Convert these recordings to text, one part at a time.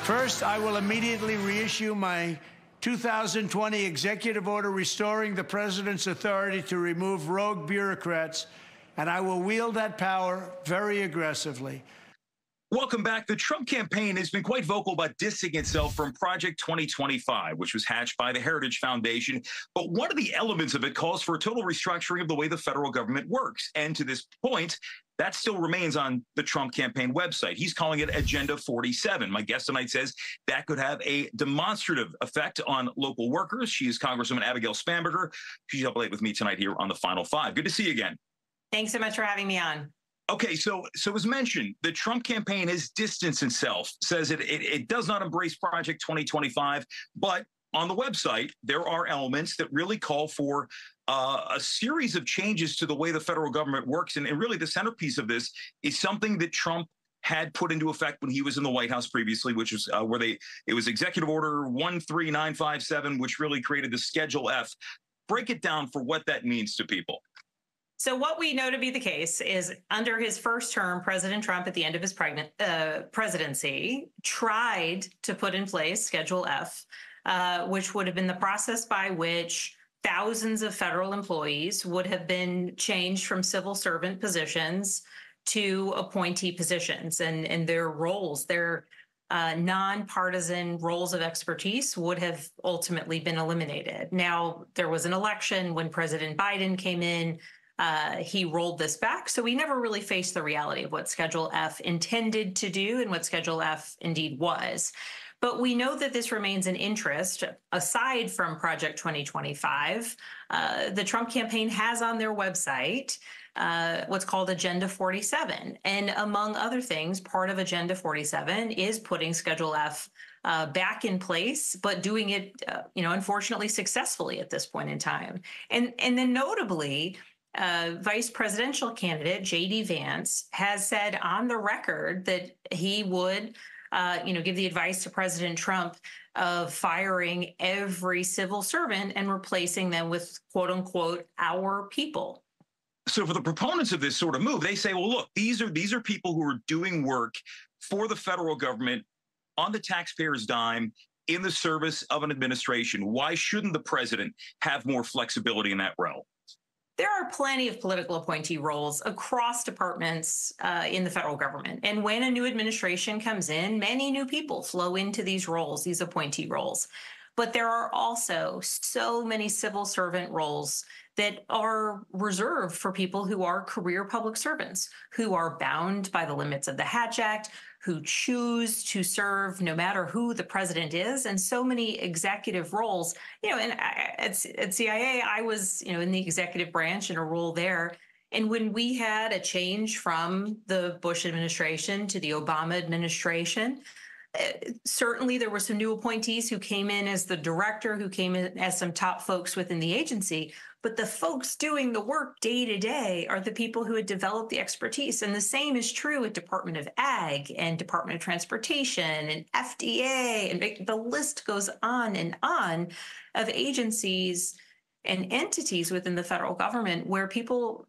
First, I will immediately reissue my 2020 executive order restoring the president's authority to remove rogue bureaucrats, and I will wield that power very aggressively. Welcome back. The Trump campaign has been quite vocal about distancing itself from Project 2025, which was hatched by the Heritage Foundation. But one of the elements of it calls for a total restructuring of the way the federal government works. And to this point, that still remains on the Trump campaign website. He's calling it Agenda 47. My guest tonight says that could have a demonstrative effect on local workers. She is Congresswoman Abigail Spanberger. She's up late with me tonight here on the Final Five. Good to see you again. Thanks so much for having me on. Okay, so as mentioned, the Trump campaign has distanced itself, says it does not embrace Project 2025, but on the website, there are elements that really call for a series of changes to the way the federal government works. And really the centerpiece of this is something that Trump had put into effect when he was in the White House previously, which was it was Executive Order 13957, which really created the Schedule F. Break it down for what that means to people. So what we know to be the case is under his first term, President Trump, at the end of his presidency, tried to put in place Schedule F, which would have been the process by which thousands of federal employees would have been changed from civil servant positions to appointee positions, and their roles, their nonpartisan roles of expertise would have ultimately been eliminated. Now, there was an election when President Biden came in. He rolled this back, so we never really faced the reality of what Schedule F intended to do and what Schedule F indeed was. But we know that this remains an interest. Aside from Project 2025, the Trump campaign has on their website what's called Agenda 47. And among other things, part of Agenda 47 is putting Schedule F back in place, but doing it, unfortunately successfully at this point in time. And then notably, Vice presidential candidate J.D. Vance has said on the record that he would, give the advice to President Trump of firing every civil servant and replacing them with, quote unquote, our people. So for the proponents of this sort of move, they say, well, look, these are people who are doing work for the federal government on the taxpayer's dime in the service of an administration. Why shouldn't the president have more flexibility in that realm? There are plenty of political appointee roles across departments in the federal government. And when a new administration comes in, many new people flow into these roles, these appointee roles. But there are also so many civil servant roles that are reserved for people who are career public servants, who are bound by the limits of the Hatch Act, who choose to serve no matter who the president is, and so many executive roles. And at CIA, I was, in the executive branch in a role there. And when we had a change from the Bush administration to the Obama administration, certainly there were some new appointees who came in as the director, who came in as some top folks within the agency. But the folks doing the work day to day are the people who had developed the expertise. And the same is true at Department of Ag and Department of Transportation and FDA. And the list goes on of agencies and entities within the federal government where people,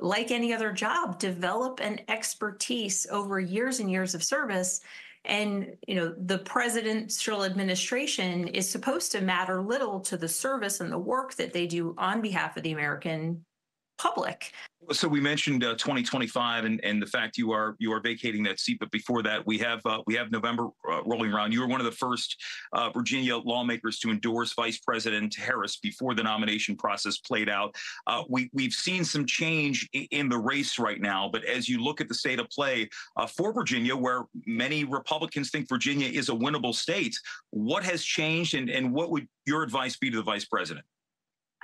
like any other job, develop an expertise over years and years of service. And, the presidential administration is supposed to matter little to the service and the work that they do on behalf of the American public. So we mentioned 2025 and the fact you are vacating that seat. But before that, we have November rolling around. You were one of the first Virginia lawmakers to endorse Vice President Harris before the nomination process played out. We've seen some change in the race right now. But as you look at the state of play for Virginia, where many Republicans think Virginia is a winnable state, what has changed and what would your advice be to the vice president?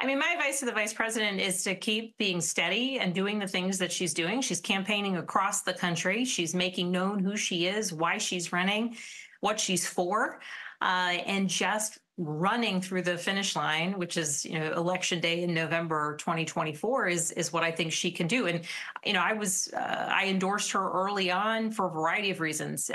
My advice to the vice president is to keep being steady and doing the things that she's doing. She's campaigning across the country. She's making known who she is, why she's running, what she's for, and just running through the finish line, which is, Election Day in November 2024 is what I think she can do. And, I endorsed her early on for a variety of reasons,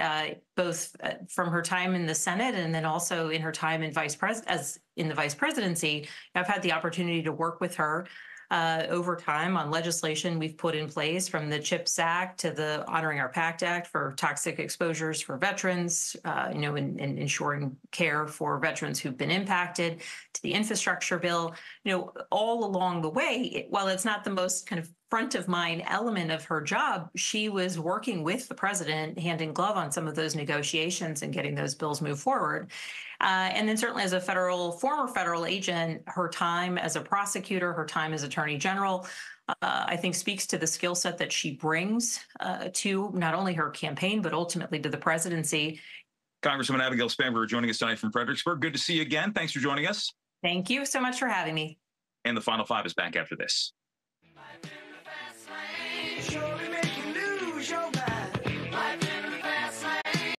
both from her time in the Senate and then also in her time in the vice presidency. I've had the opportunity to work with her over time on legislation we've put in place, from the CHIPS Act to the Honoring Our Pact Act for toxic exposures for veterans, and ensuring care for veterans who've been impacted, to the infrastructure bill. All along the way, while it's not the most kind of front of mind element of her job, she was working with the president hand in glove on some of those negotiations and getting those bills moved forward. And then certainly as a former federal agent, her time as a prosecutor, her time as attorney general, I think speaks to the skill set that she brings to not only her campaign, but ultimately to the presidency. Congresswoman Abigail Spanberger joining us tonight from Fredericksburg. Good to see you again. Thanks for joining us. Thank you so much for having me. And the Final Five is back after this. Surely make you lose your